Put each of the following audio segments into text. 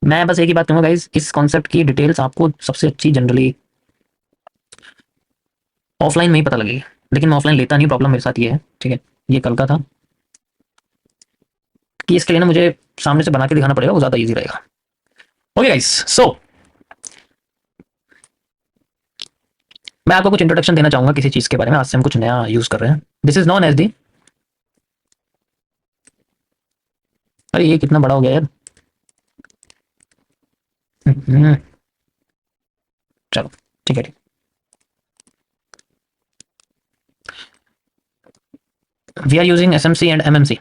मैं बस एक ही बात कहूंगा गाइस, इस कॉन्सेप्ट की डिटेल्स आपको सबसे अच्छी जनरली ऑफलाइन में ही पता लगेगी, लेकिन मैं ऑफलाइन लेता नहीं, प्रॉब्लम मेरे साथ ये है, ठीक है। ये कल का था कि इसके लिए ना मुझे सामने से बना के दिखाना पड़ेगा, वो ज्यादा इजी रहेगा। ओके गाइस, सो मैं आपको कुछ इंट्रोडक्शन देना चाहूंगा किसी चीज के बारे में। आज से हम कुछ नया यूज कर रहे हैं। This is known as the, अरे ये कितना बड़ा हो गया यार। हम्म, चलो ठीक है, ठीक। We are using SMC and MMC.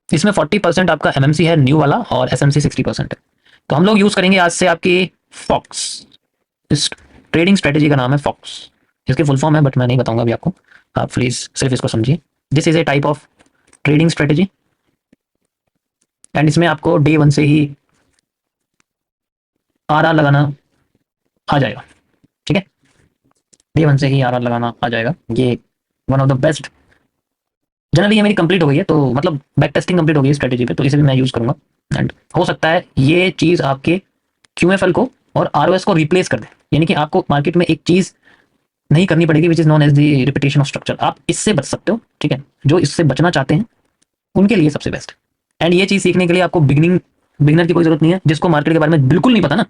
इसमें 40% आपका एमएमसी है न्यू वाला, और एसएमसी 60% है। तो हम लोग यूज करेंगे आज से आपकी फॉक्स। इस ट्रेडिंग स्ट्रेटेजी का नाम है फॉक्स। इसकी फुल फॉर्म है बट मैं नहीं बताऊंगा अभी आपको, आप प्लीज सिर्फ इसको समझिए। This is A type of trading strategy, and इसमें आपको डे वन से ही आर लगाना आ जाएगा, ठीक है। डे वन से ही आर लगाना आ जाएगा। ये one of the best, generally ये मेरी कंप्लीट हो गई है, तो मतलब बैक टेस्टिंग कंप्लीट हो गई है स्ट्रेटेजी पे, तो इसे भी मैं यूज करूंगा। एंड हो सकता है ये चीज आपके क्यूएफएल को और आरओएस को रिप्लेस कर दे, यानी कि आपको मार्केट में एक चीज नहीं करनी पड़ेगी which is known as the repetition of structure. आप इससे बच सकते हो, ठीक है। जो इससे बचना चाहते हैं उनके लिए सबसे बेस्ट। एंड ये चीज सीखने के लिए आपको बिगनर की कोई जरूरत नहीं है। जिसको मार्केट के बारे में बिल्कुल नहीं पता ना,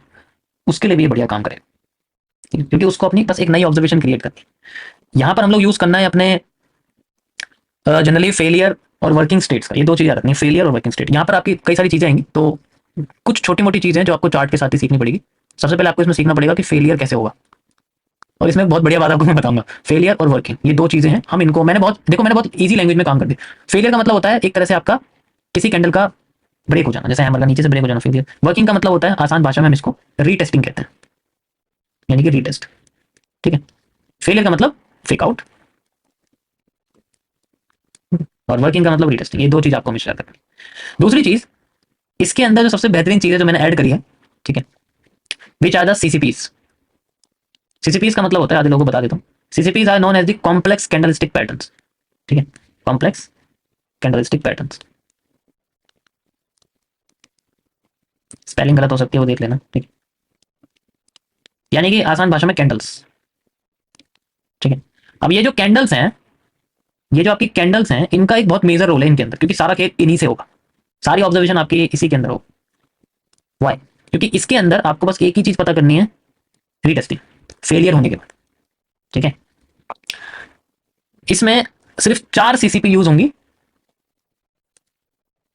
उसके लिए भी ये बढ़िया काम करेगा, क्योंकि उसको अपनी बस एक नई ऑब्जर्वेशन क्रिएट करनी है। यहाँ पर हम लोग यूज करना है अपने जनरली फेलियर और वर्किंग स्टेट्स का। ये दो चीजें रखनी है, फेलियर और वर्किंग स्टेट। यहाँ पर आपकी कई सारी चीजें आएंगी, तो कुछ छोटी मोटी चीजें जो आपको चार्ट के साथ ही सीखनी पड़ेगी। सबसे पहले आपको इसमें सीखना पड़ेगा कि फेलियर कैसे होगा, और इसमें बहुत बढ़िया बात आपको मैं बताऊंगा। फेलियर और वर्किंग ये दो चीजें हैं, हम इनको मैंने बहुत इजी लैंग्वेज में काम कर दी। फेलियर का मतलब होता है एक तरह से आपका किसी कैंडल का ब्रेक हो जाना, जैसे हैमर का नीचे से ब्रेक हो जाना फेलियर। वर्किंग का मतलब होता है आसान भाषा में हम इसको रीटेस्टिंग कहते हैं, यानी कि रीटेस्ट, ठीक है। फेलियर का मतलब फेक आउट, और वर्किंग का मतलब रीटेस्टिंग। ये दो चीज आपको हमेशा याद रखनी। दूसरी चीज, इसके अंदर जो सबसे बेहतरीन चीज है जो मैंने ऐड करी है, ठीक है, विच आर द सीसीपीस। सीसीपीस का मतलब होता है, आधे लोगों को बता देता हूँ। CCPs are known as the complex candlestick patterns, ठीक है। कॉम्प्लेक्स कैंडलस्टिक पैटर्न्स, स्पेलिंग गलत हो सकती है वो देख लेना, ठीक है। यानी कि आसान भाषा में कैंडल्स, ठीक है। अब ये जो कैंडल्स हैं, ये जो आपकी कैंडल्स हैं, इनका एक बहुत मेजर रोल है इनके अंदर, क्योंकि सारा खेल इन्हीं से होगा। सारी ऑब्जर्वेशन आपकी इसी के अंदर होगा। वाई? क्योंकि इसके अंदर आपको बस एक ही चीज पता करनी है, रीटेस्टिंग, फेलियर होने के बाद, ठीक है। इसमें सिर्फ 4 सीसीपी यूज होंगी,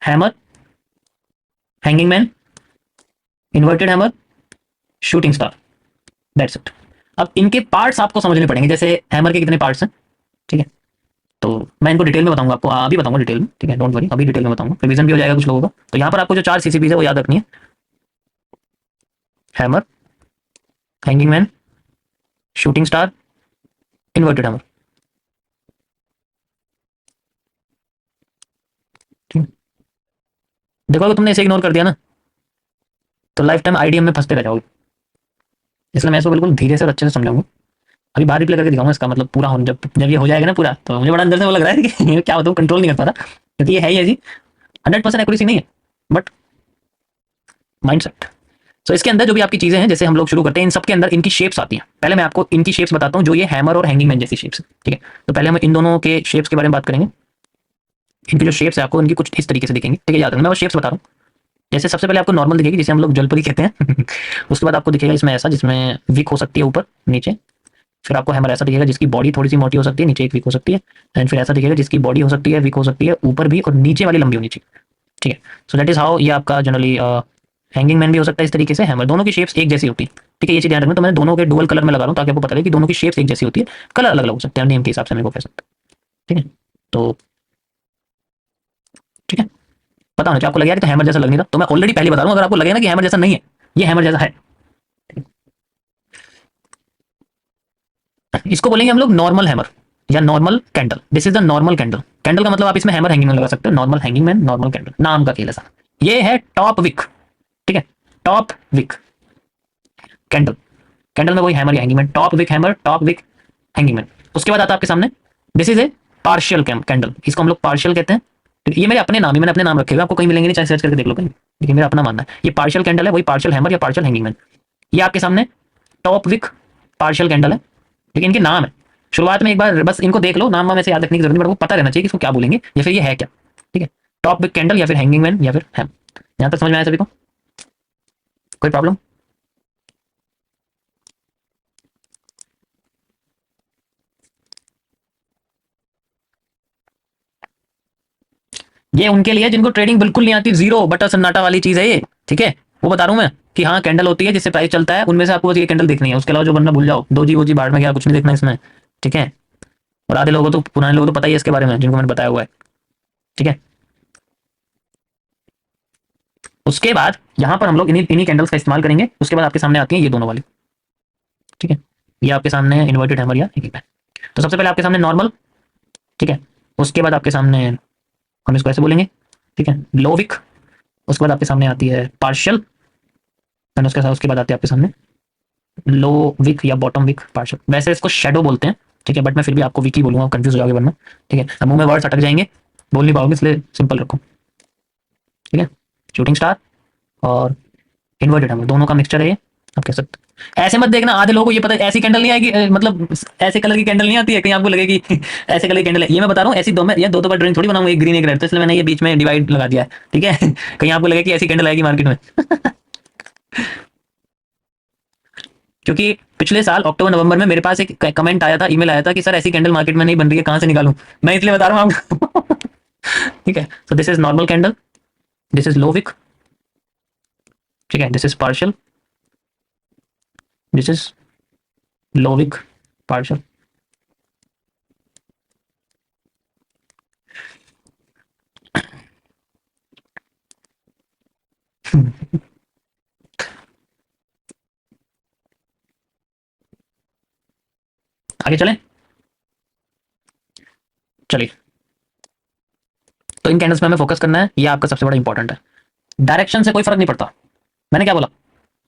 hammer, hanging man, inverted hammer, shooting star, that's it. अब इनके पार्ट्स आपको समझने पड़ेंगे, जैसे हैमर के कितने पार्ट्स हैं, ठीक है। तो मैं इनको डिटेल में बताऊंगा आपको, अभी बताऊंगा डिटेल में, ठीक है, डोंट वरी, अभी डिटेल में बताऊंगा, रिवीजन भी हो जाएगा कुछ लोगों का। तो यहाँ पर आपको जो 4 सीसीपी है वो याद रखनी है, hammer, hanging man, shooting star, inverted hammer, ठीक है। देखो अगर तुमने इसे इग्नोर कर दिया ना, तो लाइफ टाइम आईडीएम में फंसते रह जाओगे। इसलिए मैं इसको बिल्कुल धीरे से और अच्छे से समझाऊंगा। अभी बाहर रिप्ले करके दिखाऊंगा इसका मतलब पूरा हो, जब जब ये हो जाएगा ना पूरा, तो मुझे बड़ा अंदर से वो लग रहा है कि क्या होता है, कंट्रोल नहीं कर पा रहा, क्योंकि ये है ही ऐसी 100% एक्यूरेसी नहीं है, बट माइंडसेट। सो इसके अंदर जो भी आपकी चीजें हैं, जैसे हम लोग शुरू करते हैं, इन सब के अंदर इनकी शेप्स आती हैं। पहले मैं आपको इनकी शेप्स बताता हूँ, जो ये हैमर और हैंगिंग मैन जैसी शेप्स है, ठीक है। तो पहले हम इन दोनों के शेप्स के बारे में बात करेंगे। इनकी जो शेप्स है आपको इनकी कुछ इस तरीके से दिखेंगी, ठीक है, याद रखना। मैं वो शेप्स बता रहा हूँ। जैसे सबसे पहले आपको नॉर्मल दिखेगी, जिसे हम लोग जलपरी कहते हैं उसके बाद आपको दिखेगा इसमें ऐसा, जिसमें विक हो सकती है ऊपर नीचे। फिर आपको हैमर ऐसा दिखेगा जिसकी बॉडी थोड़ी सी मोटी हो सकती है, नीचे एक वीक हो सकती है। एंड फिर ऐसा दिखेगा जिसकी बॉडी हो सकती है, वीक हो सकती है, ऊपर भी और नीचे वाली लंबी होनी चाहिए, ठीक है। सो दैट इज हाउ ये आपका जनरली हैंगिंग मैन भी हो सकता है इस तरीके से। हैमर, दोनों की शेप्स एक जैसी होती है, ठीक है। ये चीज ध्यान रखना। तो मैंने दोनों के डुअल कलर में लगा रहा हूँ ताकि आपको पता लगे कि दोनों की शेप्स एक जैसी होती है, कलर अलग अलग हो सकते हैं, नेम के हिसाब से मेरे को कह सकते हैं, ठीक है। तो ठीक है, पता होना चाहिए आपको। लगेगा कि तो हैमर जैसा लग नहीं रहा, तो मैं ऑलरेडी पहले बता रहा हूँ, अगर आपको लगेगा ना कि हैमर जैसा नहीं है, ये हैमर जैसा है। इसको बोलेंगे हम लोग नॉर्मल हैमर या normal candle. This is the normal candle. Candle का मतलब आप इसमें हैमर हैंगिंग मैन लगा सकते हो, normal hanging man, normal candle, नाम का खेल ऐसा। ये है टॉप विक, ठीक है, टॉप विक कैंडल। कैंडल में वही हैमर या hanging man, top wick hammer, top wick hanging man. उसके बाद आता है आपके सामने, this is a partial candle, इसको हम लोग पार्शियल कहते हैं, तो ये मेरे अपने नाम है, मैंने अपने नाम रखे हुए, आपको कहीं मिलेंगे नहीं, चाहे सर्च करके देख लो कहीं, लेकिन मेरा अपना मानना है। ये पार्शियल कैंडल है, वही पार्शियल हैमर या पार्शियल हैंगिंग मैन। ये आपके सामने टॉप विक पार्शियल कैंडल है, लेकिन इनके नाम है। शुरुआत में एक बार बस इनको देख लो, नाम में से याद रखने की जरूरत नहीं, बट वो पता रहना चाहिए कि इसको क्या बोलेंगे या फिर ये है क्या। ठीक है, टॉप विक कैंडल या फिर हैंगिंग मैन या फिर हैम। यहां तक समझ में आया सभी को? कोई प्रॉब्लम? ये उनके लिए जिनको ट्रेडिंग बिल्कुल नहीं आती, जीरो बटा सन्नाटा वाली चीज है ये। ठीक है, वो बता रहा हूं मैं कि हाँ कैंडल होती है जिससे प्राइस चलता है, उनमें से आपको बस ये कैंडल देखनी है, उसके अलावा जो बनना भूल जाओ, दो जी वो जी बाढ़ में गया, कुछ नहीं देखना इसमें। ठीक है, और आधे लोगों तो पुराने लोगों तो पता ही है इसके बारे में, जिनको मैंने बताया हुआ है। ठीक है, उसके बाद यहाँ पर हम लोग इन्हीं इन्हीं कैंडल्स का इस्तेमाल करेंगे। उसके बाद आपके सामने आती है ये दोनों वाली। ठीक है, ये आपके सामने है इन्वर्टेड हैमर या एक। तो सबसे पहले आपके सामने नॉर्मल। ठीक है, उसके बाद आपके सामने हम इसको ऐसे बोलेंगे। ठीक है, लो विक। उसके बाद आपके सामने आती है पार्शियल, एंड उसके बाद आती है आपके सामने लो विक या बॉटम विक पार्शियल। वैसे इसको शेडो बोलते हैं। ठीक है, बट मैं फिर भी आपको विक ही बोलूंगा, कंफ्यूज हो जाओगे वरना। ठीक है, अब मुंह में वर्ड्स अटक जाएंगे, बोल नहीं पाओगे, इसलिए सिंपल रखो। ठीक है, शूटिंग स्टार और इन्वर्टेड हैमर दोनों का मिक्सचर है ये, आप कह सकते हो। ऐसे मत देखना, आधे लोगों को ये पता है ऐसी कैंडल नहीं आएगी, मतलब ऐसे कलर की कैंडल नहीं आती है, कहीं आपको लगे कि ऐसे कलर की कैंडल है। ये मैं बता रहा हूँ, ऐसी दो में या दो बार ड्राइंग थोड़ी बनाऊंगा, एक ग्रीन एक रेड, तो इसलिए मैंने ये बीच में डिवाइड लगा दिया है। ठीक है कहीं आपको लगे कि ऐसी कैंडल आएगी मार्केट में क्योंकि पिछले साल अक्टूबर नवंबर में मेरे पास एक कमेंट आया था, ईमेल आया था कि सर ऐसी कैंडल मार्केट में नहीं बन रही है, कहां से निकालूं। मैं इसलिए बता रहा हूँ आपको ठीक है, so this is normal candle, this is low wick. ठीक है, this is partial, this is low wick partial. आगे चलें, चलिए। तो इन कैंडल्स में हमें फोकस करना है, ये आपका सबसे बड़ा इंपॉर्टेंट है। डायरेक्शन से कोई फर्क नहीं पड़ता, मैंने क्या बोला,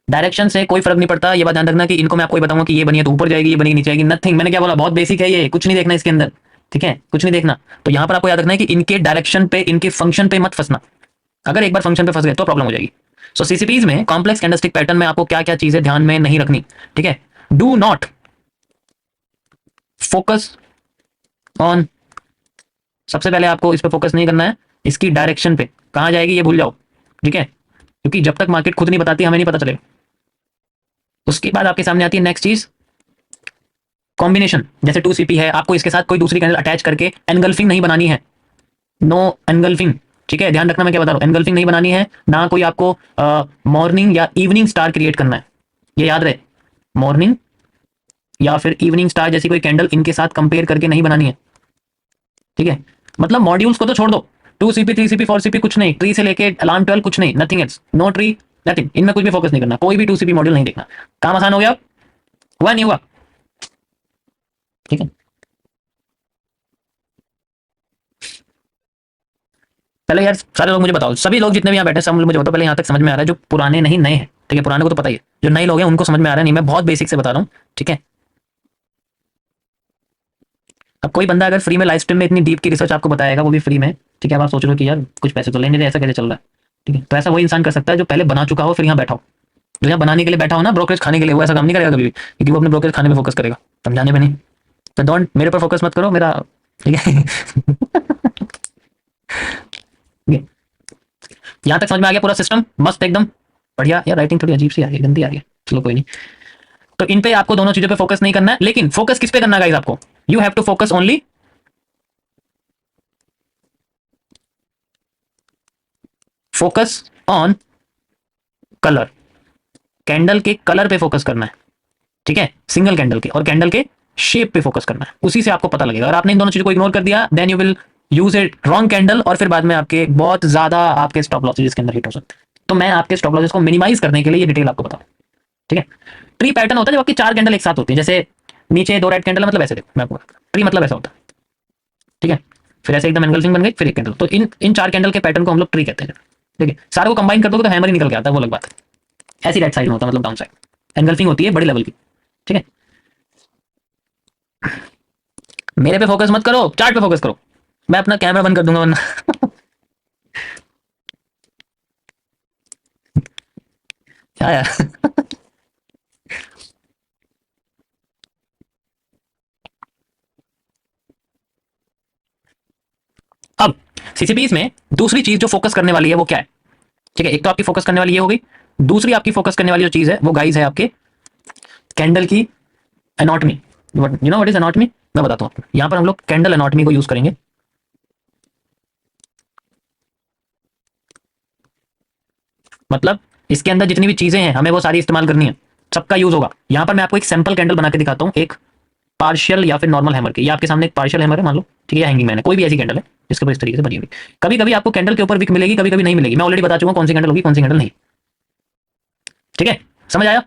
डायरेक्शन से कोई फर्क नहीं पड़ता। ये बात ध्यान रखना कि इनको मैं आपको बताऊंगा कि ये बनी है तो ऊपर जाएगी, ये बनी नीचे जाएगी, नथिंग। मैंने क्या बोला, बहुत बेसिक है ये, कुछ नहीं देखना इसके अंदर। ठीक है, कुछ नहीं देखना। तो यहां पर आपको याद रखना है कि इनके डायरेक्शन पे, इनके फंक्शन पे मत फंसना। अगर एक बार फंक्शन पे फंस गए तो प्रॉब्लम हो जाएगी। सो सीसीपीज में कॉम्प्लेक्स कैंडलस्टिक पैटर्न में आपको क्या क्या चीजें ध्यान में नहीं रखनी। ठीक है, डू नॉट फोकस ऑन, सबसे पहले आपको इस पर फोकस नहीं करना है, इसकी डायरेक्शन पे कहां जाएगी ये भूल जाओ। ठीक है, क्योंकि जब तक मार्केट खुद नहीं बताती हमें नहीं पता चलेगा। उसके बाद आपके सामने आती है नेक्स्ट चीज, कॉम्बिनेशन। जैसे 2CP है, आपको इसके साथ कोई दूसरी कैंडल अटैच करके एनगल्फिंग नहीं बनानी है, नो एनगल्फिंग। ठीक है, ध्यान रखना मैं क्या बता रहा हूं, एनगल्फिंग नहीं बनानी है, ना कोई आपको मॉर्निंग या इवनिंग स्टार क्रिएट करना है, ये याद रहे। मॉर्निंग या फिर इवनिंग स्टार जैसी कोई कैंडल इनके साथ कंपेयर करके नहीं बनानी है। ठीक है, मतलब मॉड्यूल्स को तो छोड़ दो, 2CP 3CP 4CP कुछ नहीं, ट्री से लेके अलार्म 12 कुछ नहीं, nothing else, no tree nothing, इनमें कुछ भी फोकस नहीं करना, कोई भी 2CP मॉड्यूल नहीं देखना। काम आसान हो गया, हुआ नहीं हुआ? ठीक है, पहले यार सारे लोग मुझे बताओ, सभी लोग जितने भी यहाँ बैठे सब मुझे बताओ, पहले यहाँ तक समझ में आ रहा है, जो पुराने नहीं नए हैं। ठीक है, पुराने को तो पता ही है, जो नए लोग हैं उनको समझ में आ रहा है नहीं, मैं बहुत बेसिक से बता रहा हूँ। ठीक है, अब कोई बंदा अगर फ्री में लाइव स्ट्रीम में इतनी डीप की रिसर्च आपको बताएगा, वो भी फ्री में। ठीक है, अब आप सोच रहे हो कि यार कुछ पैसे तो लेने दे, ऐसा कैसे चल रहा है। ठीक है, तो ऐसा वही इंसान कर सकता है जो पहले बना चुका हो, फिर यहाँ बैठा हो। जो यहाँ बनाने के लिए बैठा हो ना, ब्रोकरेज खाने के लिए, वो ऐसा काम नहीं करेगा कभी भी, क्योंकि वो अपने ब्रोकरेज खाने में फोकस करेगा, समझाने में नहीं। तो डोंट, मेरे पर फोकस मत करो मेरा। ठीक है यहाँ तक समझ में आ गया पूरा सिस्टम, मस्त एकदम बढ़िया। यार राइटिंग थोड़ी अजीब सी आ रही है, गंदी आ रही है, चलो कोई नहीं। तो इन पे आपको दोनों चीजों पे फोकस नहीं करना है, लेकिन फोकस किस पे करना है गाइस आपको, you have to focus only focus on colour, candle के कलर पे फोकस करना है। ठीक है, सिंगल कैंडल के, और कैंडल के शेप पे फोकस करना है, उसी से आपको पता लगेगा। अगर आपने इन दोनों चीजों को इग्नोर कर दिया, then you will use a wrong candle, और फिर बाद में आपके बहुत ज्यादा आपके स्टॉप लॉसेज इसके अंदर हिट हो सकते हैं। तो मैं आपके स्टॉप लॉसेज को मिनिमाइज करने के लिए ये डिटेल आपको बता। ठीक है, ट्री पैटर्न होता है जब आपकी चार कैंडल एक साथ होती है, जैसे नीचे दो रेड कैंडल, मतलब ऐसे देखो मैं आपको, ट्री मतलब ऐसा होता है। ठीक है, फिर ऐसे एकदम एंगल्फिंग बन गई, फिर एक कैंडल, तो इन इन चार कैंडल के पैटर्न को हम लोग ट्री कहते हैं। ठीक है, सारे को कंबाइन कर दोगे तो हैमर ही निकल के आता है, वो अलग बात है। ऐसी राइट साइड में होता है, मतलब डाउन साइड एंगल्फिंग होती है बड़ी लेवल की। ठीक है, मेरे पे फोकस मत करो, चार्ट पे फोकस करो। मैं अपना कैमरा बंद कर दूंगा वरना क्या यार। अब सीसीपीस में दूसरी चीज जो फोकस करने वाली है वो क्या है? ठीक है, एक तो आपकी फोकस करने वाली ये हो गई। दूसरी आपकी फोकस करने वाली जो चीज है वो गाइस है आपके कैंडल की anatomy. You know what is anatomy? मैं बताता हूँ आपको। यहाँ पर हम लोग कैंडल एनाटॉमी को यूज करेंगे। मतलब इसके अंदर जितनी भी चीजें हैं हमें वो सारी इस्तेमाल करनी है, सबका यूज होगा। यहाँ पर मैं आपको एक सैंपल कैंडल बना के दिखाता हूँ, एक पार्शियल या फिर नॉर्मल हैमर की। ये आपके सामने एक पार्शियल हैमर है मान लो, ठीक है, हैंगिंग मैन है, कोई भी ऐसी कैंडल है जिसके ऊपर इस तरीके से बनी हुई। कभी कभी आपको कैंडल के ऊपर विक मिलेगी, कभी कभी नहीं मिलेगी। मैं ऑलरेडी बता चुका हूं कौन सी कैंडल होगी, कौन सी कैंडल नहीं। ठीक है, समझ आया?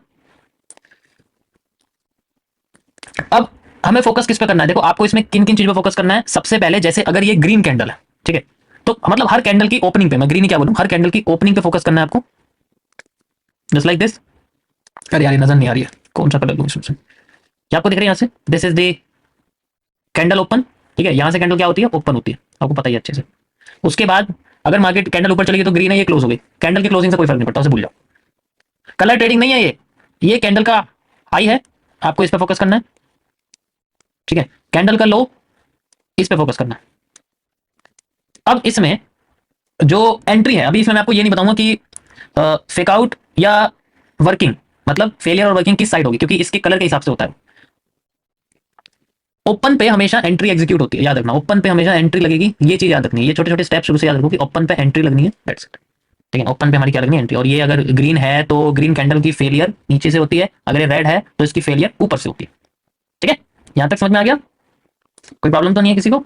अब हमें फोकस किस पे करना है? देखो आपको इसमें किन किन चीजों पे फोकस करना है। सबसे पहले जैसे अगर ये ग्रीन कैंडल है, ठीक है, तो मतलब हर कैंडल की ओपनिंग पे, मैं ग्रीन ही क्या बोलूं, हर कैंडल की ओपनिंग पे फोकस करना है आपको, जस्ट लाइक दिस। अरे यार ये नजर नहीं आ रही है, कौन सा कलर लूं इसमें से? क्या आपको दिख रहा है यहाँ से? This is the candle open. ठीक है, यहाँ से कैंडल क्या होती है? ओपन होती है, आपको पता ही है अच्छे से। उसके बाद अगर मार्केट कैंडल ऊपर चली गई तो ग्रीन है, ये क्लोज हो गई। कैंडल की क्लोजिंग से कोई फर्क नहीं पड़ता, उसे भूल जाओ। कलर ट्रेडिंग नहीं है ये कैंडल का हाई है, आपको इस पे फोकस करना है। ठीक है, कैंडल का लो, इस पे फोकस करना है। अब इसमें जो एंट्री है, अभी इसमें मैं आपको ये नहीं बताऊंगा कि फेक आउट या वर्किंग, मतलब फेलियर और वर्किंग किस साइड होगी, क्योंकि इसके कलर के हिसाब से होता है। ओपन पे हमेशा एंट्री एग्जीक्यूट होती है, याद रखना। ओपन पे हमेशा एंट्री लगेगी, ये चीज याद रखनी है। ये छोटे छोटे स्टेप शुरू से याद रखो कि ओपन पे एंट्री लगनी है, दैट्स इट। ठीक है, ओपन पे हमारी क्या लगनी है? एंट्री। और ये अगर ग्रीन है तो ग्रीन कैंडल की फेलियर नीचे से होती है, अगर ये रेड है तो इसकी फेलियर ऊपर से होती है। ठीक है, यहां तक समझ में आ गया? कोई प्रॉब्लम तो नहीं है किसी को?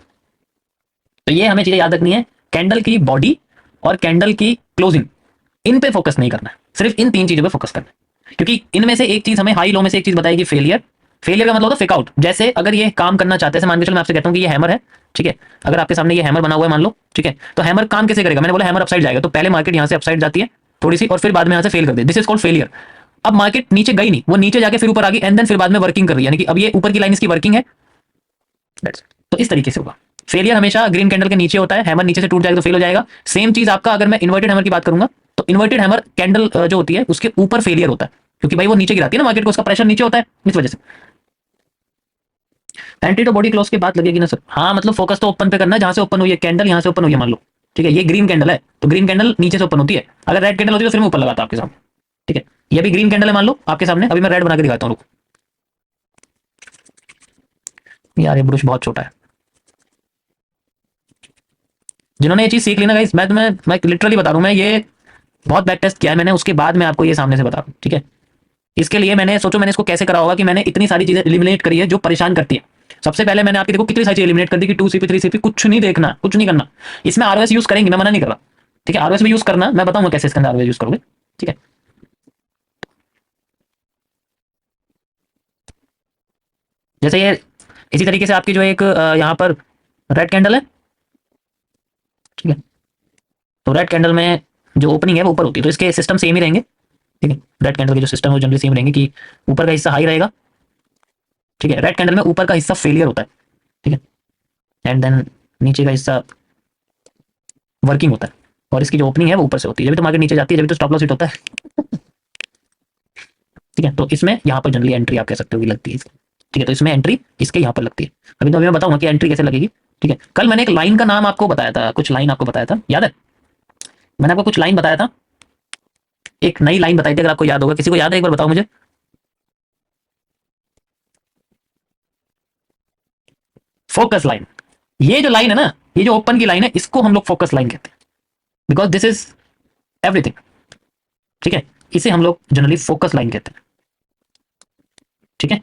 तो ये हमें चीजें याद रखनी है। कैंडल की बॉडी और कैंडल की क्लोजिंग, इन पे फोकस नहीं करना है, सिर्फ इन तीन चीजों पे फोकस करना है। क्योंकि इनमें से एक चीज हमें, हाई लो में से एक चीज बताएगी फेलियर। फेलियर का मतलब होता है फेक आउट। जैसे अगर ये काम करना चाहते हैं, मान के चलो मैं आपसे कहता हूँ कि ये हैमर है, ठीक है, अगर आपके सामने ये हैमर बना हुआ है मान लो, ठीक है, तो हैमर काम कैसे करेगा? मैंने बोला हैमर अपसाइड जाएगा, तो पहले मार्केट यहाँ से अपसाइड जाती है थोड़ी सी, और फिर बाद में यहाँ से फेल कर दे, दिस इज कॉल्ड फेलियर। अब मार्केट नीचे गई नहीं, वो नीचे जाके फिर ऊपर आ गई, एंड देन फिर बाद में वर्किंग कर रही है, यानी कि अब ये ऊपर की लाइन इसकी वर्किंग है। तो इस तरीके से होगा। फेलियर हमेशा ग्रीन कैंडल के नीचे होता है, हैमर नीचे से टूट जाएगा तो फेल हो जाएगा। सेम चीज आपका, अगर मैं इन्वर्टेड हैमर की बात करूंगा, तो इन्वर्टेड हैमर कैंडल जो होती है उसके ऊपर फेलियर होता है, क्योंकि भाई वो नीचे गिराती है ना मार्केट को, उसका प्रेशर नीचे होता है, इस वजह से। एंट्री तो बॉडी क्लोज के बाद लगेगी ना सर? हाँ, मतलब फोकस तो ओपन पे करना है, जहां से ओपन हुई है कैंडल, यहां से ओपन हुई है मान लो, ठीक है, ये ग्रीन कैंडल है तो ग्रीन कैंडल नीचे से ओपन होती है। अगर रेड कैंडल होती है तो फिर मैं ऊपर लगाता आपके सामने। ठीक है, ये भी ग्रीन कैंडल है मान लो आपके सामने, अभी मैं रेड बना के दिखाता हूँ। यार ये ब्रुश बहुत छोटा है। जिन्होंने ये चीज सीख ली ना गाइस, मैं लिटरली बता रहा हूँ, मैं ये बहुत बैक टेस्ट किया है मैंने, उसके बाद मैं आपको ये सामने से बता रहा हूँ। ठीक है, इसके लिए मैंने सोचो मैंने इसको कैसे करा होगा कि मैंने इतनी सारी चीजें एलिमिनेट करी है जो परेशान करती है। सबसे पहले मैंने आपकी देखो कितनी सारी चीजें एलिमिनेट कर दी कि 2 CP 3 CP कुछ नहीं देखना, कुछ नहीं करना। इसमें आरओएस यूज करेंगे, मैं मना नहीं कर रहा। ठीक है, आरओएस भी यूज करना, मैं बताऊंगा कैसे इसके अंदर आरओएस यूज करोगे। ठीक है, जैसे ये इसी तरीके से आपकी जो एक यहाँ पर रेड कैंडल है, ठीक है, तो रेड कैंडल में जो ओपनिंग है वो ऊपर होती है, तो इसके सिस्टम सेम ही रहेंगे। ठीक है, रेड कैंडल के जो सिस्टम है वो जनरली सेम रहेंगे कि ऊपर का हिस्सा हाई रहेगा। ठीक है, रेड कैंडल में ऊपर का हिस्सा फेलियर होता है। ठीक है, एंड देन नीचे का हिस्सा वर्किंग होता है, और इसकी जो ओपनिंग है वो ऊपर से होती है। जब भी तो मार्केट नीचे जाती है, जब भी तो स्टॉप लॉस हिट होता है। ठीक है, तो इसमें यहाँ पर जनरली एंट्री आप कह सकते हो कि लगती है इसकी। ठीक है, तो इसमें एंट्री इसके यहाँ पर लगती है। अभी मैं बताऊंगा कि एंट्री कैसे लगेगी। ठीक है, कल मैंने एक लाइन का नाम आपको बताया था, कुछ लाइन आपको बताया था, याद है? मैंने आपको कुछ लाइन बताया था, एक नई लाइन बताई थी, अगर आपको याद होगा, किसी को याद है एक बार बताओ मुझे। Focus line. ये जो लाइन है ना, ये जो ओपन की लाइन है, इसको हम लोग फोकस लाइन कहते हैं, बिकॉज दिस इज एवरीथिंग। ठीक है, इसे हम लोग जनरली फोकस लाइन कहते हैं। ठीक है,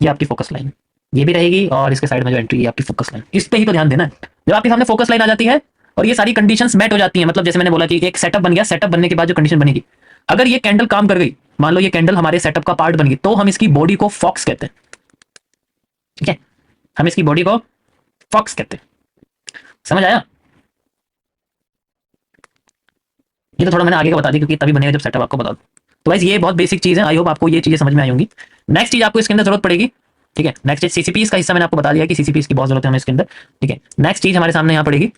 ये आपकी फोकस लाइन ये भी रहेगी, और इसके साइड में जो एंट्री है आपकी फोकस लाइन, इस पे ही तो ध्यान देना है। जब आपके सामने फोकस लाइन आ जाती है और ये सारी कंडीशंस मैट हो जाती हैं, मतलब जैसे मैंने बोला कि एक सेटअप बन गया, सेटअप बनने के बाद जो कंडीशन बनेगी, अगर ये कैंडल काम कर गई, मान लो ये कैंडल हमारे सेटअप का पार्ट बन गई, तो हम इसकी बॉडी को फॉक्स कहते हैं। ठीक है, हम इसकी बॉडी को फॉक्स कहते हैं। समझ आया? ये तो थोड़ा मैंने आगे का बता दी, क्योंकि तभी बनेगा जब सेटअप आपको बता दूं। तो गाइस ये बहुत बेसिक चीज है, आई होप आपको ये चीजें समझ में आई होंगी। नेक्स्ट चीज आपको इसके अंदर जरूरत पड़ेगी। ठीक है, नेक्स्ट चीज सीसीपीस का हिस्सा मैंने आपको बता दिया कि सीसीपीस की बहुत जरूरत है हमें इसके अंदर। ठीक है, नेक्स्ट चीज हमारे सामने यहाँ पड़ेगी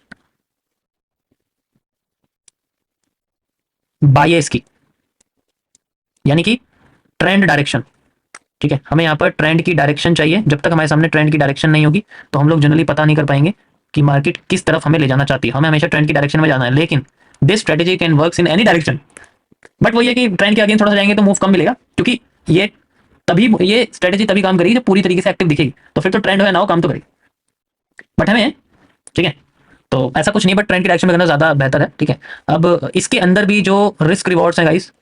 बायस की। यानी कि ट्रेंड डायरेक्शन। ठीक है, हमें यहाँ पर ट्रेंड की डायरेक्शन चाहिए। जब तक हमारे सामने ट्रेंड की डायरेक्शन नहीं होगी तो हम लोग जनरली पता नहीं कर पाएंगे कि मार्केट किस तरफ हमें ले जाना चाहती है। हमें हमेशा ट्रेंड की डायरेक्शन में जाना है, लेकिन this strategy can work in any direction. But वही है कि ट्रेंड के अगेंस्ट थोड़ा सा जाएंगे तो मूव कम मिलेगा, क्योंकि ये ये स्ट्रेटेजी तभी काम करेगी जब पूरी तरीके से एक्टिव दिखेगी, तो फिर तो ट्रेंड हो या ना हो काम तो करेगी। बट हमें, ठीक है, तो ऐसा कुछ नहीं, बट ट्रेंड की डायरेक्शन में करना ज्यादा बेहतर है। ठीक है, अब इसके अंदर भी जो रिस्क रिवॉर्ड्स हैं गाइस,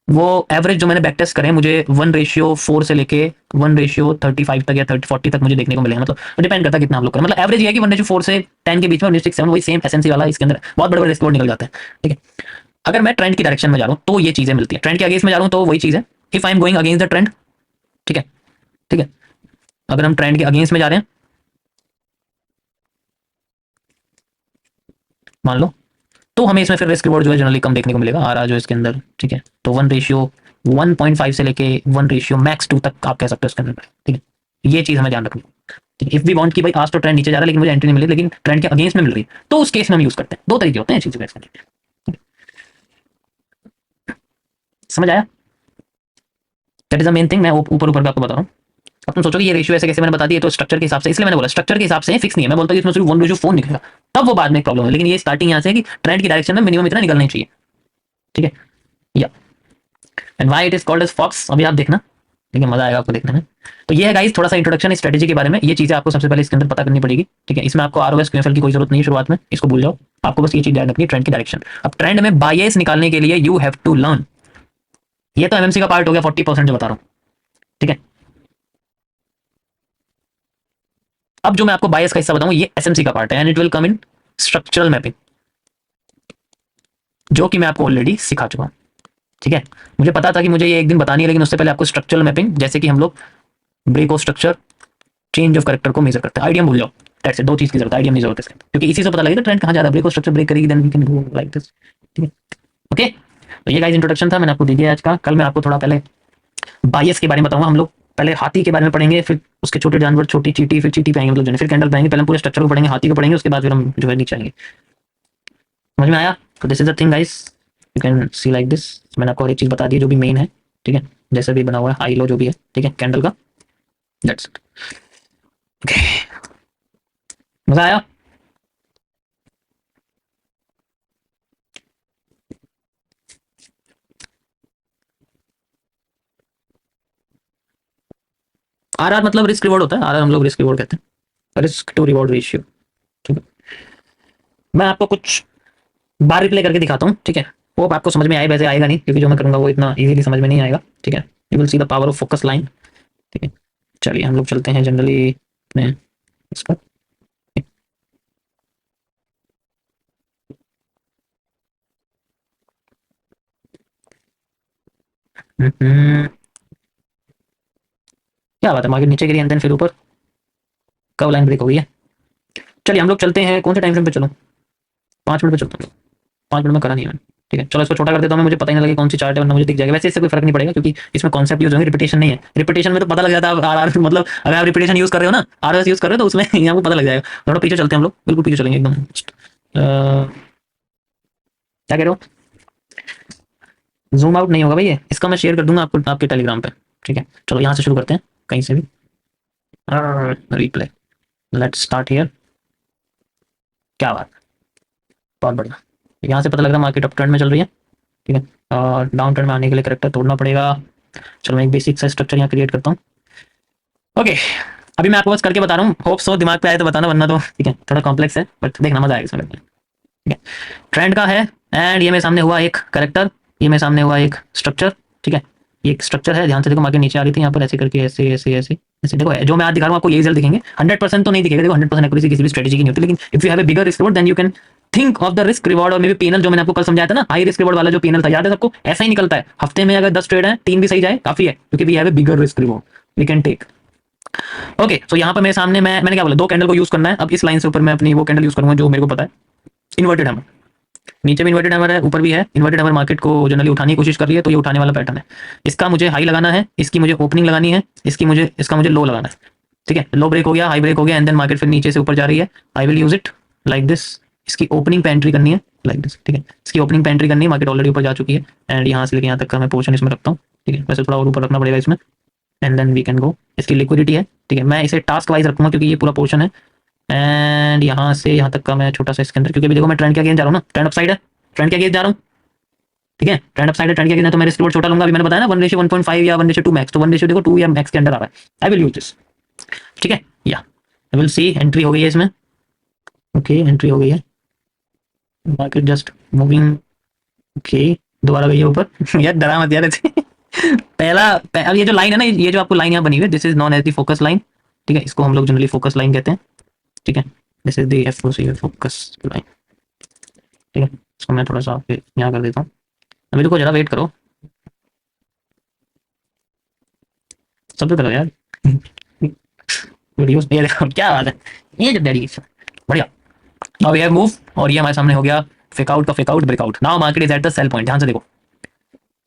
वो एवरेज जो मैंने बैक टेस्ट करे, मुझे 1:4 से लेके 1:35 तक या 30-40 तक मुझे देखने को मिले हैं। मतलब डिपेंड करता है कितना आप लोग करें, मतलब एवरेज ये है कि 1:4 से 10 के बीच में, 1:7 वही सेम एसएनसी वाला, इसके अंदर बहुत बड़े बड़े रिस्क निकल जाते हैं। ठीक है, अगर मैं ट्रेंड की डायरेक्शन में जा रहा हूँ तो ये चीजें मिलती है, ट्रेंड के अगेंस्ट में जा रहा हूँ तो वही चीज है, if I am going against the trend. ठीक है, ठीक है, अगर हम ट्रेंड के अगेंस्ट में जा रहे हैं, मान लो, तो हमें इसमें फिर रिस्क रिवॉर्ड जो है जनरली कम देखने को मिलेगा, आ रहा जो इसके अंदर। ठीक है, तो 1:1.5 से लेके 1:max 2 तक आप कह सकते हो इसके अंदर। ठीक है, ये चीज हमें ध्यान रखनी है। इफ वी वांट कि भाई आज तो ट्रेंड नीचे जा रहा है लेकिन मुझे एंट्री नहीं मिली, लेकिन ट्रेंड के अगेंस्ट में मिल रही है, तो उस केस में हम यूज करते हैं। दो तरीके होते हैं चीजें इसके अंदर। समझ आया? That is the main thing. मैं ऊपर ऊपर आपको बता रहा हूँ। अब तुम सोचोगे ये रेशियो ऐसे कैसे मैंने बता दिया, तो स्ट्रक्चर के हिसाब से, इसलिए मैंने बोला स्ट्रक्चर के हिसाब से फिक्स नहीं है। मैं बोलता हूँ इसमें सिर्फ 1:4 निकलेगा, तब वो बाद में एक प्रॉब्लम है, लेकिन ये स्टार्टिंग यहाँ से है कि ट्रेंड की डायरेक्शन में मिनिमम इतना निकलना ही चाहिए। ठीक है, या and why it is called as fox, अभी आप देखना, ठीक है, मजा आएगा आपको देखने में। तो ये है गाइस थोड़ा सा इंट्रोडक्शन इस स्ट्रेटेजी के बारे में। ये चीजें आपको सबसे पहले इसके अंदर पता करनी पड़ेगी। ठीक है, इसमें आपको आरओएस क्यूएफएल की कोई जरूरत नहीं है शुरुआत में, इसको भूल जाओ। आपको बस ये चीज ध्यान रखनी है, ट्रेंड की डायरेक्शन। अब ट्रेंड में बायस निकालने के लिए यू हैव टू लर्न। ये तो एमएमसी का पार्ट हो गया, 40% जो बता रहा हूँ। ठीक है, अब जो मैं आपको बायस का हिस्सा बताऊं ये एसएमसी का पार्ट है, and it will come in structural mapping, जो कि मैं आपको ऑलरेडी सिखा चुका हूं। ठीक है, मुझे पता था कि मुझे ये एक दिन बतानी है, लेकिन उससे पहले आपको स्ट्रक्चरल मैपिंग, जैसे कि हम लोग break of structure, change of character को मेजर करते हैं। आइडियम भूल जाओ, दैट्स इट। दो चीज की जरूरत है, आइडियम नहीं जरूरत है, क्योंकि इसी से पता लगेगा ट्रेंड कहां जा रहा है। ब्रेक ऑफ स्ट्रक्चर ब्रेक करेगी, then we can go like this. ठीक है, ओके। तो ये गाइस इंट्रोडक्शन था, मैंने आपको दे दिया आज का। कल मैं आपको थोड़ा पहले बायस के बारे में बताऊंगा। हम लोग पहले हाथी के बारे में पढ़ेंगे, फिर उसके छोटे जानवर, छोटी चींटी, फिर चींटी पे आएंगे, मतलब फिर कैंडल पे आएंगे। पहले हम पूरे स्ट्रक्चर को पढ़ेंगे, हाथी को पढ़ेंगे, उसके बाद फिर हम जो है नीचे आएंगे। समझ में आया? तो this is the thing guys, you can C like this. मैंने आपको हर एक चीज बता दी जो भी मेन है। ठीक है, जैसे भी बना हुआ है, हाई लो जो भी है, ठीक है, कैंडल का, दैट्स इट। ओके, मजा आया? आरआर मतलब रिस्क रिवॉर्ड होता है, आरआर हम लोग रिस्क रिवॉर्ड कहते हैं, रिस्क टू रिवॉर्ड रेशियो। ठीक है, मैं आपको कुछ बार रिप्ले करके दिखाता हूँ। ठीक है, वो आपको समझ में आए, वैसे आएगा नहीं क्योंकि जो मैं करूंगा वो इतना इजीली समझ में नहीं आएगा। ठीक है, you will see the power of focus line. ठीक है, चलिए हम लोग चलते हैं जनरली अपने इस पर। क्या बात है, मार्केट नीचे गिरी एंड देन फिर ऊपर, कब लाइन ब्रेक हो गई है। चलिए हम लोग चलते हैं, कौन से टाइम फ्रेम पे चलो, 5 मिनट पे चलता हूँ। 5 मिनट में करा नहीं है मैंने। ठीक है, चलो इसको छोटा कर देता हूँ मैं, मुझे पता ही नहीं लगे कौन सी चार्ट है, वरना मुझे दिख जाएगा। वैसे इससे कोई फर्क नहीं पड़ेगा क्योंकि इसमें कॉन्सेप्ट यूज होंगे, रिपीटेशन नहीं है। रिपीटेशन में तो पता लग जाता है आर मतलब अगर आप रिपीटेशन यूज कर रहे हो ना, आरएस यूज कर रहे हो, तो उसमें आपको पता लग जाएगा। थोड़ा पीछे चलते हैं हम लोग, बिल्कुल पीछे चलेंगे एकदम। क्या कह रहे हो? जूम आउट नहीं होगा भाई, इसका मैं शेयर कर दूंगा आपको आपके टेलीग्राम पे। ठीक है, चलो यहाँ से शुरू करते हैं, कहीं से भी रिप्ले। Let's start here. क्या बात, बहुत बढ़िया। यहाँ से पता लग रहा है मार्केट अप ट्रेंड में चल रही है। ठीक है, और डाउन ट्रेंड में आने के लिए करेक्टर तोड़ना पड़ेगा। चलो मैं एक बेसिक सा स्ट्रक्चर यहाँ क्रिएट करता हूँ। ओके, अभी मैं आपको बस करके बता रहा हूँ, होप सो दिमाग पे आए तो बताना, वरना तो ठीक है थोड़ा कॉम्प्लेक्स है, बट देखना मजा आएगा इसमें। ठीक है, ट्रेंड का है, एंड ये मेरे सामने हुआ एक करेक्टर, ये मेरे सामने हुआ एक स्ट्रक्चर। ठीक है, ये एक स्ट्रक्चर है, ध्यान से देखो, मार्केट नीचे आ रही थी यहाँ पर ऐसे करके, ऐसे ऐसे ऐसे ऐसे। देखो जो मैं आज दिखा रहा हूँ आपको ये रिजल्ट दिखेंगे, 100% तो नहीं दिखेगा। देखो 100% एक्यूरेसी किसी भी स्ट्रेटेजी की नहीं होती, लेकिन if you have a bigger risk reward then you can think of the risk reward. और मे बी पीएनएल जो मैंने आपको कल समझाया था ना, हाई रिस्क रिवॉर्ड वाला जो पीएनएल था, याद है सबको? ऐसा ही निकलता है, हफ्ते में अगर 10 ट्रेड है, 3 भी सही जाए काफी है, क्योंकि we have a bigger risk reward, we can take. Okay, तो यहाँ पर मेरे सामने मैंने क्या बोला, 2 कैंडल को यूज करना है। अब इस लाइन से ऊपर मैं अपनी वो कैंडल यूज करूंगा जो मेरे को पता है, इन्वर्टेड हैमर। नीचे भी इन्वर्टेड हैमर है, ऊपर भी है इन्वर्टेड हैमर। मार्केट को जनरली उठाने की कोशिश कर रही है, तो ये उठाने वाला पैटर्न है। इसका मुझे हाई लगाना है, इसकी मुझे ओपनिंग लगानी है, इसका मुझे लो लगाना है। ठीक है, लो ब्रेक हो गया, हाई ब्रेक हो गया, एंड देन मार्केट फिर नीचे से ऊपर जा रही है। आई will use it like this, इसकी ओपनिंग पे एंट्री करनी है लाइक दिस, ठीक है। इसकी ओपनिंग पे एंट्री करनी है, मार्केट ऑलरेडी ऊपर जा चुकी है एंड यहाँ से लेके यहाँ तक का मैं पोर्शन इसमें रखता हूँ, ठीक है। वैसे थोड़ा और ऊपर रखना पड़ेगा इसमें and then we can go. इसकी लिक्विडिटी है, ठीक है। मैं इसे टास्क वाइज रखूंगा क्योंकि ये पूरा पोर्शन है एंड यहाँ से यहाँ तक का मैं छोटा सा इसके अंदर, क्योंकि अभी देखो मैं ट्रेंड के अगेंस्ट जा रहा हूँ ना, ट्रेंड अपसाइड है, ट्रेंड के अगेंस्ट जा रहा हूँ, ठीक है। ट्रेंड अपसाइड है, ट्रेंड के अगेंस्ट है, तो मैं रिस्क रिवॉर्ड छोटा लूंगा। अभी मैंने बताया ना 1:1.5 या 1:2 मैक्स, तो 1:2 देखो 2 या मैक्स के अंदर आ रहा है। आई विल यूज दिस, ठीक है। या आई विल सी एंट्री हो गई है इसमें, ओके एंट्री हो गई है, मार्केट जस्ट मूविंग, ओके दोबारा गई है ऊपर यार डरा मत यार ऐसे अब ये जो लाइन है ना, ये जो आपको लाइन यहाँ बनी हुई है, this is known as the focus line, ठीक है। इसको हम लोग जनरली फोकस लाइन कहते हैं, ठीक है। This is the FOC focus line, ठीक है। इसको मैं थोड़ा सा यहाँ कर देता हूँ। अभी रुको जरा, वेट करो, सब तो करो यार वीडियोस। ये देखो क्या बात है, ये जो डैडी बढ़िया। नाउ वी हैव मूव और ये हमारे सामने हो गया फेक आउट का fake out breakout. Now market is at the cell point, ध्यान से देखो,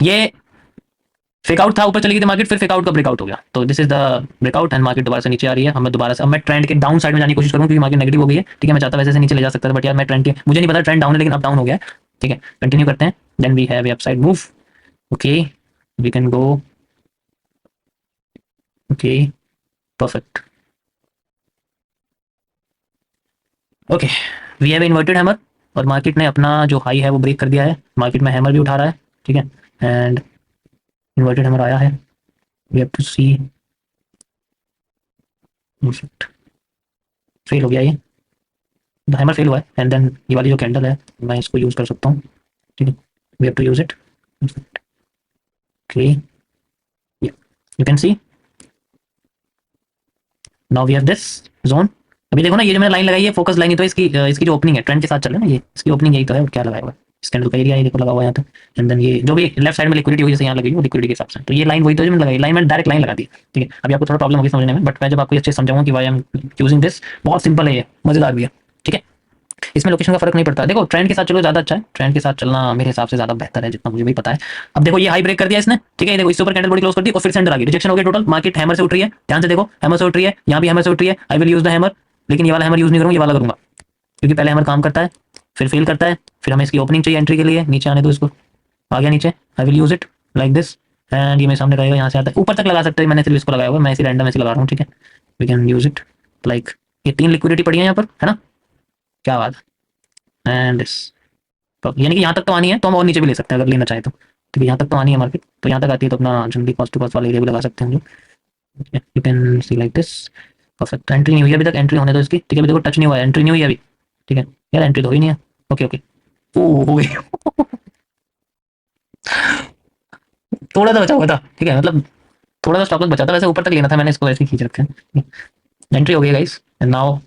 ये फेक आउट था, ऊपर चली गई थी मार्केट, फिर फेक आउट का ब्रेकआउट हो गया, तो this is the breakout and market दोबारा से नीचे आ रही है। हमें दोबारा से, अब मैं ट्रेंड के डाउन साइड में जाने की कोशिश करूँ क्योंकि मार्केट नेगेटिव हो गई है, ठीक है। मैं चाहता वैसे से नीचे ले जा सकता था बट यार मैं ट्रेंड के, मुझे नहीं पता ट्रेंड डाउन है लेकिन अब डाउन हो गया है, ठीक है। कंटिन्यू करते हैं, then we have upside move, okay we can go, okay perfect, okay we have inverted hammer और मार्केट ने अपना जो हाई है वो ब्रेक कर दिया है। मार्केट में हैमर भी उठा रहा है, ठीक है, एंड इन्वर्टेड हैमर आया है, we have to see, fail हो गया ये, हैमर फेल हुआ है एंड देन ये वाली जो कैंडल है मैं इसको यूज कर सकता हूँ, ठीक है। We have to use it, okay you can see now we have this zone. अभी देखो ना, ये जो मैंने लाइन लगाई है फोकस लाइन ही तो इसकी जो ओपनिंग है ट्रेंड के साथ चल रहा है ना, ये इसकी ओपनिंग यही तो है, और क्या लगाया हुआ है इस कैंडल का एरिया, ये देखो लगा हुआ है यहाँ तक एंड देन ये जो भी लेफ्ट साइड में लिक्विडिटी हुई जैसे यहाँ लगी वो लिक्विडिटी के हिसाब से, तो ये लाइन वही तो जो मैंने लगाई, लाइन मैंने डायरेक्ट लाइन लगा दी, ठीक है। अभी आपको थोड़ा प्रॉब्लम होगी समझने में बट मैं जब आपको अच्छे से समझाऊंगा कि why I am using this, बहुत सिंपल है ये, मजेदार भी है, ठीक है। इसमें लोकेशन का फर्क नहीं पड़ता, देखो ट्रेंड के साथ चलो ज्यादा अच्छा है, ट्रेंड के साथ चलना मेरे हिसाब से ज्यादा बेहतर है जितना मुझे भी पता है। अब देखो ये हाई ब्रेक कर दिया इसने, ठीक है, देखो इसके ऊपर कैंडल बॉडी क्लोज कर दी और फिर सेंटर आ गई, रिजेक्शन हो गया टोटल, मार्केट हैमर से उठ रही है, ध्यान से देखो हैमर से उठ रही है, यहाँ भी हैमर से उठ रही है। आई विल यूज द हैमर, लेकिन ये वाला हैमर यूज नहीं करूंगा, ये वाला करूंगा क्योंकि पहले हैमर काम करता है फिर फेल करता है, फिर हमें इसकी ओपनिंग चाहिए एंट्री के लिए, नीचे आने दो इसको, आ गया नीचे, आई will use it like this and ये मेरे सामने रहेगा, यहाँ से आता है ऊपर तक लगा सकते हैं, मैंने सिर्फ इसको लगाया हुआ है, मैं इसे रैंडम ऐसे लगा रहा हूँ, ठीक है। We can use it like, ये 3 लिक्विडिटी पड़ी है यहाँ पर, है ना, क्या बात है एंड दिस, तो यानी कि यहाँ तक तो आनी है तो हम और नीचे भी ले सकते हैं अगर लेना चाहे तो, ठीक है। यहाँ तक तो आनी है मार्केट, तो यहाँ तक आती है तो अपना जनरली कॉस्ट टू कॉस्ट वाला एरिया भी लगा सकते हैं हम लोग, you can C like this, perfect. Entry नहीं हुई अभी तक, एंट्री होने दो इसकी, ठीक है। अभी देखो टच नहीं हुआ है, एंट्री नहीं हुई अभी, ठीक है यार, एंट्री तो हुई नहीं है, ओके ओके ओ हो गई थोड़ा सा बचा हुआ था, ठीक है, मतलब थोड़ा सा स्टॉप लॉस बचा था, वैसे ऊपर तक लेना था, मैंने इसको ऐसे खींच रखा है। एंट्री हो गई guys and now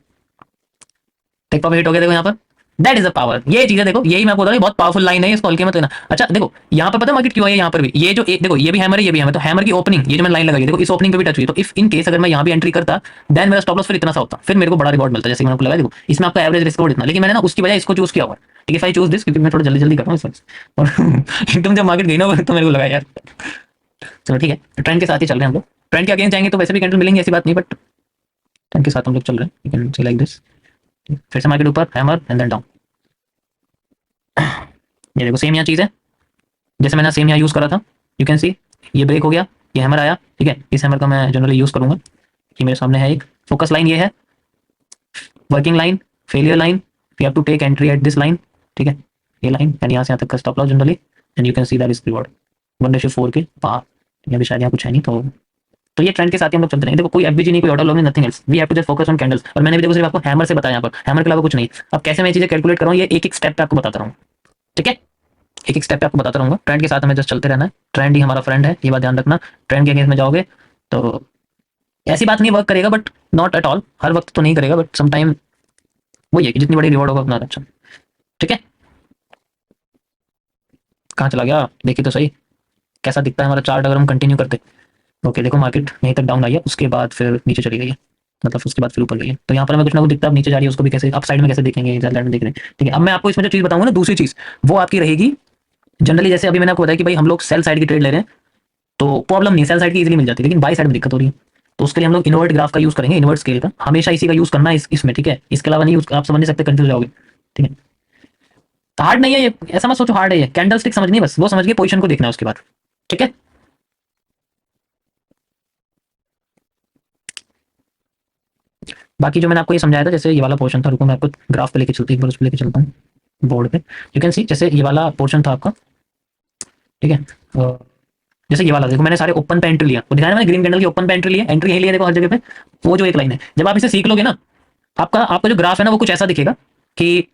take profit हो गया, देखो यहाँ पर, दैट इज द पावर, ये चीज है, देखो यही मैं बोल रहा हूँ बहुत पावरफुल लाइन है, इसको हल्के मत लेना। अच्छा देखो यहाँ पर पता है मार्केट क्यों है, यहाँ पर भी ये जो देखो ये भी हैमर है, ये भी हैमर, तो हैमर की ओपनिंग ये जो मैंने लाइन लगाई देखो इस ओपनिंग पे भी टच हुई, तो इफ इन केस अगर मैं यहाँ भी एंट्री करता देन मेरा स्टॉप लॉस फिर इतना सा होता, फिर मेरे को बड़ा रिवॉर्ड मिलता, जैसे मैंने आपको लगाया देखो इसमें आपका एवरेज रिस्क रिवॉर्ड इतना, लेकिन मैंने ना उसकी वजह इसको चूज किया हुआ, ठीक है। फाई चूज दिस क्योंकि मैं थोड़ा जल्दी जल्दी कर रहा हूँ इस वक्त और एकदम जब मार्केट गई ना तो मेरे को लगा यार चलो ठीक है, ट्रेंड के साथ ही चल रहे हैं हम लोग, ट्रेंड के अगेंस्ट जाएंगे तो वैसे भी कैंडल मिलेंगे ऐसी बात नहीं, बट ट्रेंड के साथ हम लोग चल रहे हैं, you can C like this, फिर से मार्केट ऊपर हैमर एंड देन डाउन, ये देखो सेम यहाँ चीज है जैसे मैंने सेम यहाँ यूज करा था, यू कैन सी ये ब्रेक हो गया, ये हैमर आया, ठीक है। इस हैमर का मैं जनरली यूज करूंगा कि मेरे सामने है एक फोकस लाइन, ये है working line, failure line, we have to take entry at this line, ठीक है, ये लाइन एंड यहाँ से यहाँ तक का stop loss generally and you can see that risk reward 1:4 के पार, अभी शायद यहाँ कुछ है नहीं, तो ये ट्रेंड के साथ ही हम लोग चलते हैं। देखो कोई एफबीजी नहीं, कोई ऑर्डर लॉग नहीं, nothing else, we have to just focus on candles, और मैंने भी देखो सिर्फ आपको हैमर से बताया, यहाँ पर हैमर के अलावा कुछ नहीं। अब कैसे मैं चीजें कैलकुलेट कर रहा हूँ, ये एक एक स्टेप पे आपको बताता रहूँ, ठीक है, एक एक स्टेप पे आपको बताता रहूंगा। ट्रेंड के साथ हमें जस्ट चलते रहना है, ट्रेंड ही हमारा फ्रेंड है, ये बात ध्यान रखना। ट्रेंड के अगेंस्ट में जाओगे तो ऐसी बात नहीं वर्क करेगा, बट नॉट एट ऑल, हर वक्त तो नहीं करेगा, बट सम टाइम वही है कि जितनी बड़ी रिवॉर्ड होगा उतना अच्छा, ठीक है। कहाँ चला गया देखिए तो सही कैसा दिखता है हमारा चार्ट अगर हम कंटिन्यू करते। ओके देखो मार्केट यहीं तक डाउन आई है, उसके बाद फिर नीचे चली गई है, मतलब उसके बाद फिर ऊपर गई है, तो यहाँ पर हमें कुछ ना कुछ दिखता है, नीचे जा रही है उसको भी कैसे अप साइड में कैसे देखेंगे, इधर में देख रहे हैं, ठीक है। अब मैं आपको इसमें जो चीज बताऊंगा ना, दूसरी चीज वो आपकी रहेगी जनरली, जैसे अभी मैंने आपको बताया कि भाई हम लोग सेल साइड की ट्रेड ले रहे हैं तो प्रॉब्लम नहीं, सेल साइड की इजीली मिल जाती है, लेकिन बाई साइड में दिक्कत हो रही है, तो उसके लिए हम लोग इन्वर्ट ग्राफ का यूज करेंगे, इन्वर्ट स्केल का हमेशा इसी का यूज करना है इसमें, ठीक है। इसके अलावा नहीं आप समझ नहीं सकते, कंफ्यूज जाओगे, ठीक है, हार्ड नहीं है ये, ऐसा मत सोचो हार्ड है ये, कैंडल स्टिक समझनी है बस, वो समझ के पोजीशन को देखना है उसके बाद। ठीक है, बाकी जो मैंने आपको ये समझाया था, जैसे ये वाला पोर्शन था, रुको मैं आपको ग्राफ पे लेके चलता, एक बार उस पे लेके चलता हूँ बोर्ड पे। यू कैन सी, जैसे ये वाला पोर्शन था आपका, ठीक है, जैसे ये वाला देखो, मैंने सारे ओपन पे एंट्री लिया, वो दिखाया ना मैंने ग्रीन कैंडल की ओपन पे एंट्री लिया, एंट्री यही लिया देखो हर जगह पे। वो जो एक लाइन है, जब आप इसे सीख लोगे ना, आपका आपका जो ग्राफ है ना वो कुछ ऐसा दिखेगा कि,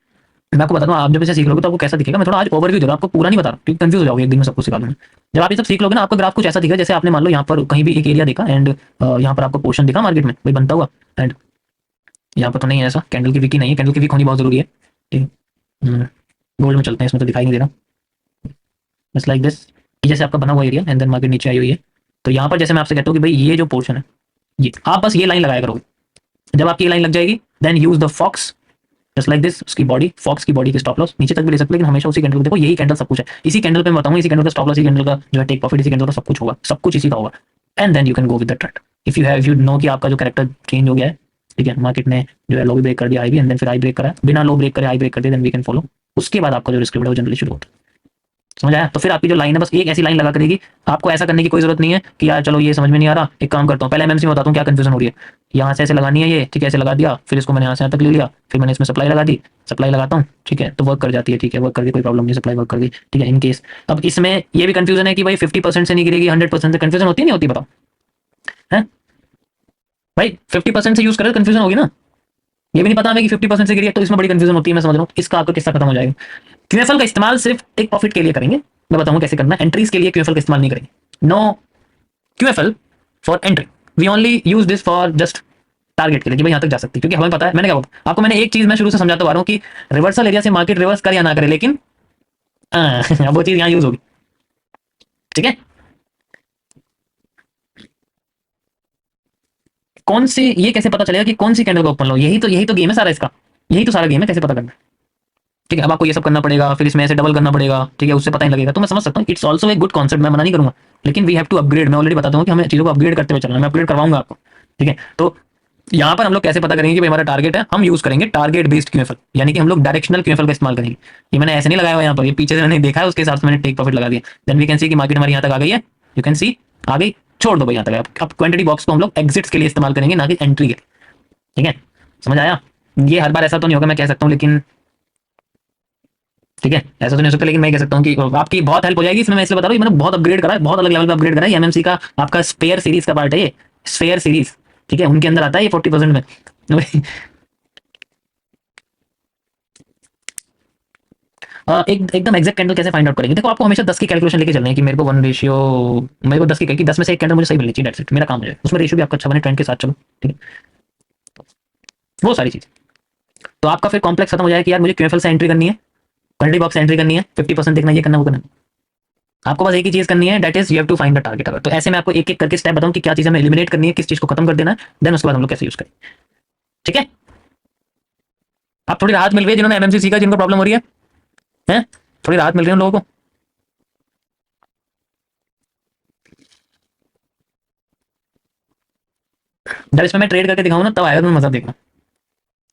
मैं आपको बताता हूँ, आप जब इसे सीख लोगे तो आपको कैसा दिखेगा। मैं थोड़ा आज ओवरव्यू दे रहा हूँ आपको, पूरा नहीं बता रहा क्योंकि कंफ्यूज हो जाओगे, एक दिन में सब कुछ सिखा दूंगा। जब आप ये सब सीख लोगे ना, आपका ग्राफ कुछ ऐसा दिखेगा, जैसे आपने मान लो यहाँ पर कहीं भी एक एरिया देखा एंड यहाँ पर आपको पोर्शन दिखा मार्केट में भाई बनता हुआ, एंड यहाँ पर तो नहीं है ऐसा, कैंडल की विकी नहीं है, कैंडल की विक होनी बहुत जरूरी है। ठीक है, गोल्ड में चलते हैं, इसमें तो दिखाई नहीं दे रहा, बस लाइक दिस, जैसे आपका बना हुआ एरिया एंड देन मार्केट नीचे आई हुई है। तो यहाँ पर जैसे मैं आपसे कहता हूँ कि भाई ये जो पोर्शन है, ये आप बस ये लाइन लगाया करोगे। जब आपकी ये लाइन लग जाएगी, then use the fox, just like this, उसकी बॉडी, फॉक्स की बॉडी की स्टॉप लॉस नीचे तक भी ले सकते हो, लेकिन हमेशा उसी कैंडल को देखो, यही कैंडल सब कुछ है, इसी कैंडल पे मैं बताऊंगा, इसी कैंडल का स्टॉप लॉस, इसी कैंडल का जो है टेक प्रॉफिट, इसी कैंडल का सब कुछ होगा, सब कुछ इसी का होगा। And then you can go with the trend, if you have, you know कि आपका जो कैरेक्टर चेंज हो गया है, ठीक है, मार्केट ने जो है लो भी ब्रेक कर दिया, आई भी, एंड देन फिर आई ब्रेक करा, बिना लो ब्रेक करे आई ब्रेक कर दिया, देन वी कैन फॉलो। उसके बाद आपका जो रिस्क है वो जनरली शुरू होता है। समझ आया? तो फिर आपकी जो लाइन है बस एक ऐसी लाइन लगा करेगी, आपको ऐसा करने की कोई जरूरत नहीं है कि यार चलो ये समझ में नहीं आ रहा, एक काम करता हूँ, पहले एमएमसी में बताता हूँ क्या कंफ्यूजन हो रही है। यहाँ से ऐसे लगानी है ये, ठीक है, ऐसे लगा दिया, फिर इसको मैंने यहाँ से यहाँ तक ले लिया, फिर मैंने इसमें सप्लाई लगा दी, सप्लाई लगाता हूँ, ठीक है, तो वर्क कर जाती है, ठीक है, वर्क कर गई, कोई प्रॉब्लम नहीं, सप्लाई वर्क कर गई, ठीक है। इन केस अब इसमें ये भी कंफ्यूजन है कि भाई 50% से नहीं गिरेगी, 100% से, कंफ्यूजन होती नहीं होती, बताओ है भाई, 50% से यूज करे कंफ्यूजन होगी ना, ये भी नहीं पता हमें कि 50% से गिरी है, तो इसमें बड़ी कंफ्यूजन होती है, मैं समझ रहा हूँ, इसका आपका किस्सा खत्म हो जाएगा। क्यूएफएल का इस्तेमाल सिर्फ टेक प्रॉफिट के लिए करेंगे, मैं बताऊंगा कैसे करना है, एंट्रीज के लिए क्यूएफएल का इस्तेमाल नहीं करेंगे, no QFL for entry, we only use this for just target के लिए कि भाई यहाँ तक जा सकती है, क्योंकि हमें पता है, मैंने क्या बोला आपको, मैंने एक चीज मैं शुरू से समझाता आ रहा हूँ कि रिवर्सल एरिया से मार्केट रिवर्स करे या ना करे, लेकिन वो चीज यहाँ यूज होगी। ठीक है, कौन सी, ये कैसे पता चलेगा कि कौन सी कैंडल को ओपन लो, यही तो गेम है सारा इसका, यही तो सारा गेम है, कैसे पता करना है। ठीक है, अब आपको ये सब करना पड़ेगा, फिर इसमें ऐसे डबल करना पड़ेगा, ठीक है, उससे पता नहीं लगेगा, तो मैं समझ सकता हूँ, इट्स ऑल्सो एक गुड कॉन्सेप्ट, मैं मना नहीं करूंगा, लेकिन वी हैव टू अपग्रेड, मैं ऑलरेडी बताता हूँ कि हमें चीजों को अपग्रेड करते हुए चलना है, मैं अपग्रेड करवाऊंगा आपको। ठीक है, तो यहाँ पर हम लोग कैसे पता करेंगे कि भाई हमारा टारगेट है, हम यूज करेंगे टारगेट बेस्ड क्यूएफएल, यानी कि हम लोग डायरेक्शनल क्यूएफएल का इस्तेमाल करेंगे। ये मैंने ऐसे नहीं लगाया हुआ यहाँ पर, ये पीछे से मैंने देखा है, उसके हिसाब से मैंने टेक प्रॉफिट लगा दिया, देन वी कैन सी कि मार्केट हमारी यहाँ तक आ गई है, यू कैन सी आ गई, छोड़ दो भाई यहाँ तक। अब क्वांटिटी बॉक्स को हम लोग एग्जिट्स के लिए इस्तेमाल करेंगे, ना कि एंट्री के लिए। ठीक है, समझ आया? ये हर बार ऐसा तो नहीं होगा, मैं कह सकता हूँ, लेकिन ठीक है, ऐसा तो नहीं हो सकता, लेकिन मैं कह सकता हूँ कि आपकी बहुत हेल्प हो जाएगी इसमें, मैं इसलिए बता रहा हूँ, मैंने बहुत अपग्रेड करा है, बहुत अलग लेवल पे अपग्रेड करा है, एमएमसी का आपका स्पेयर सीरीज का पार्ट है ये, स्पेयर सीरीज, ठीक है, उनके अंदर आता है ये 40% में। एक एकदम एग्जैक्ट कैंडल कैसे फाइंड आउट करेंगे, देखो आपको हमेशा 10 की कैलकुलेशन लेके चलना है कि मेरे को 1 रेशियो, मेरे को 10 की, 10 में से एक कैंडल मुझे सही मिलनी चाहिए, दैट्स इट, मेरा काम हो जाए, उसमें रेशियो भी आपका अच्छा बने, ट्रेंड के साथ चलो। ठीक है, वो सारी चीज, तो आपका फिर कॉम्प्लेक्स खत्म हो जाएगा कि यार मुझे क्यूएफएल से एंट्री करनी है, क्वांटिटी बॉक्स से एंट्री करनी है, 50% देखना, ये करना, वो करना, आपको बस एक ही चीज करनी है, that is you have to find the target. अगर तो ऐसे मैं आपको एक एक करके स्टेप बताऊं कि क्या चीज हमें एलिमिनेट करनी है, किस चीज को खत्म कर देना है, देन उसके बाद हम लोग कैसे यूज करें। ठीक है, आप थोड़ी राहत मिल रही है जिन्होंने एमएमसी सीखा, जिनको प्रॉब्लम हो रही है, थोड़ी राहत मिल रही है उन लोगों को। जब इसमें मैं ट्रेड करके दिखाऊं ना, तब आएगा तुम्हें मजा, देखना।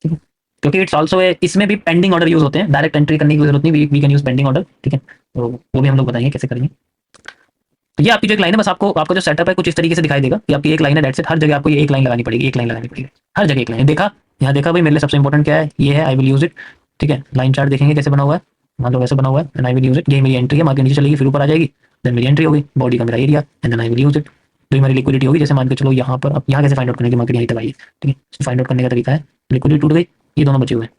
ठीक है, क्योंकि इट्स ऑल्सो इसमें भी पेंडिंग ऑर्डर यूज होते हैं, डायरेक्ट एंट्री करने की जरूरत नहीं, we can use pending order. ठीक है, तो वो भी हम लोग बताएंगे कैसे करेंगे। तो ये आपकी जो एक लाइन है, बस आपको आपका जो सेटअप है कुछ इस तरीके से दिखाई देगा कि आपकी एक लाइन है, दैट्स इट, हर जगह आपको ये एक लाइन लगानी पड़ेगी, एक लाइन लगानी पड़ेगी, हर जगह एक लाइन। देखा, यहाँ देखा भाई, मेरे लिए सबसे इंपॉर्टेंट क्या है, ये है, आई विल यूज इट। ठीक है, लाइन चार्ट देखेंगे कैसे बना हुआ है, मान लो वैसे बना हुआ है, and I will use it, ये मेरी एंट्री है, मार्केट नीचे चलेगी, फिर ऊपर आ जाएगी, देन मेरी एंट्री होगी, बॉडी का मेरा area, and then I will use it. तो ये मेरी लिक्विडिटी होगी, जैसे मान के चलो यहाँ पर, अब यहाँ कैसे फाइंड आउट करने की मार्केट यहीं तक आई है। ठीक है, फाइंड आउट करने का तरीका है, लिक्विडिटी टूट गई, ये दोनों बचे हुए हैं,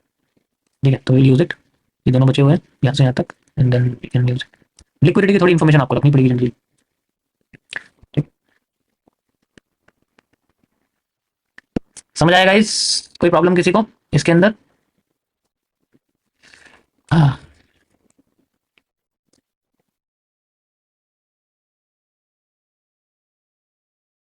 ठीक है, तो विल यूज इट, ये दोनों बचे हुए हैं यहाँ से यहाँ तक, and then we can use it. Liquidity की थोड़ी इन्फॉर्मेशन आपको रखनी पड़ेगी जनरली। ठीक, समझ आएगा इस, कोई प्रॉब्लम किसी को इसके अंदर? हाँ,